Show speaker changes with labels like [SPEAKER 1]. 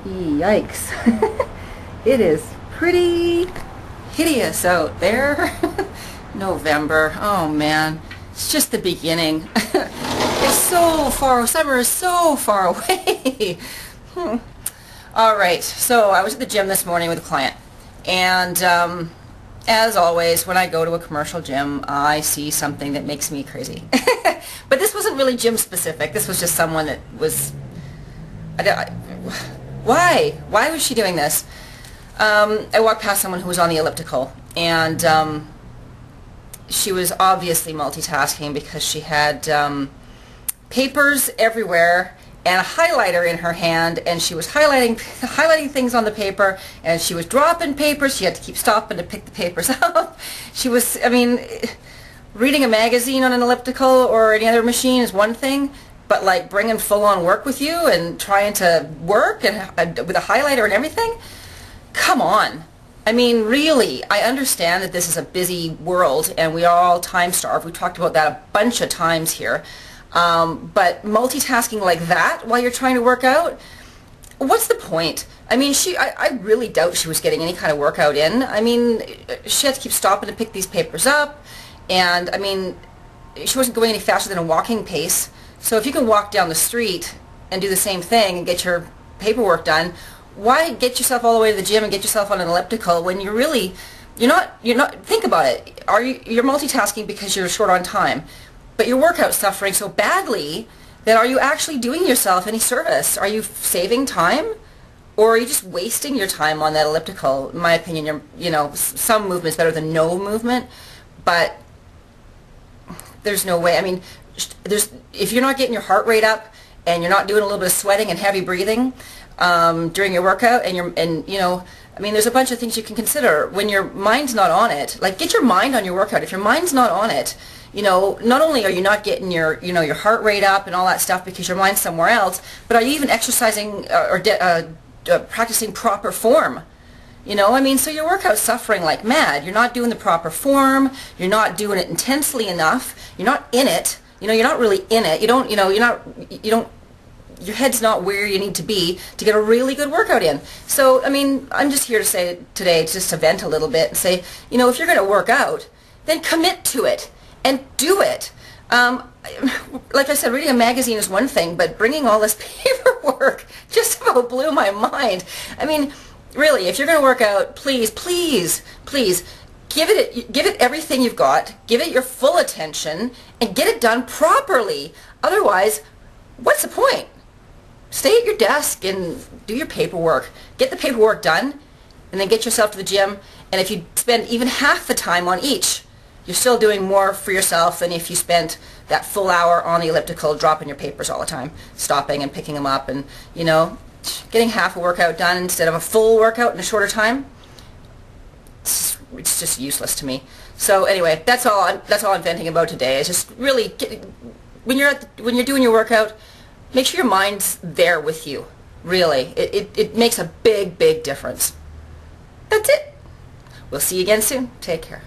[SPEAKER 1] Yikes. It is pretty hideous out there. November. Oh man. It's just the beginning. It's so far, summer is so far away. Alright, so I was at the gym this morning with a client, and as always, when I go to a commercial gym, I see something that makes me crazy. But this wasn't really gym specific. This was just someone that was... Why? Why was she doing this? I walked past someone who was on the elliptical, and she was obviously multitasking because she had papers everywhere and a highlighter in her hand, and she was highlighting things on the paper, and she was dropping papers. She had to keep stopping to pick the papers up. She was, I mean, reading a magazine on an elliptical or any other machine is one thing, but like bringing full-on work with you and trying to work and with a highlighter and everything? Come on. I mean, really, I understand that this is a busy world and we are all time-starved. We talked about that a bunch of times here. But multitasking like that while you're trying to work out, what's the point? I mean, I really doubt she was getting any kind of workout in. I mean, she had to keep stopping to pick these papers up, and I mean, she wasn't going any faster than a walking pace. So if you can walk down the street and do the same thing and get your paperwork done, why get yourself all the way to the gym and get yourself on an elliptical when you're not, think about it. You're multitasking because you're short on time, but your workout's suffering so badly that are you actually doing yourself any service? Are you saving time? Or are you just wasting your time on that elliptical? In my opinion, some movement's better than no movement, but there's no way. I mean, if you're not getting your heart rate up and you're not doing a little bit of sweating and heavy breathing during your workout, I mean, there's a bunch of things you can consider when your mind's not on it. Like, get your mind on your workout. If your mind's not on it, not only are you not getting your heart rate up and all that stuff because your mind's somewhere else, but are you even exercising or practicing proper form? I mean, so your workout's suffering like mad. You're not doing the proper form. You're not doing it intensely enough. You're not in it. You're not really in it. Your head's not where you need to be to get a really good workout in. So, I mean, I'm just here to say today, just to vent a little bit and say, if you're going to work out, then commit to it and do it. Like I said, reading a magazine is one thing, but bringing all this paperwork just about blew my mind. I mean, really, if you're going to work out, please, please, please, give it everything you've got, give it your full attention, and get it done properly. Otherwise, what's the point? Stay at your desk and do your paperwork. Get the paperwork done, and then get yourself to the gym. And if you spend even half the time on each, you're still doing more for yourself than if you spent that full hour on the elliptical dropping your papers all the time, stopping and picking them up, and, getting half a workout done instead of a full workout in a shorter time. It's just useless to me. So anyway, that's all I'm venting about today. It's just really when you're doing your workout, make sure your mind's there with you. Really, it makes a big difference. That's it. We'll see you again soon. Take care.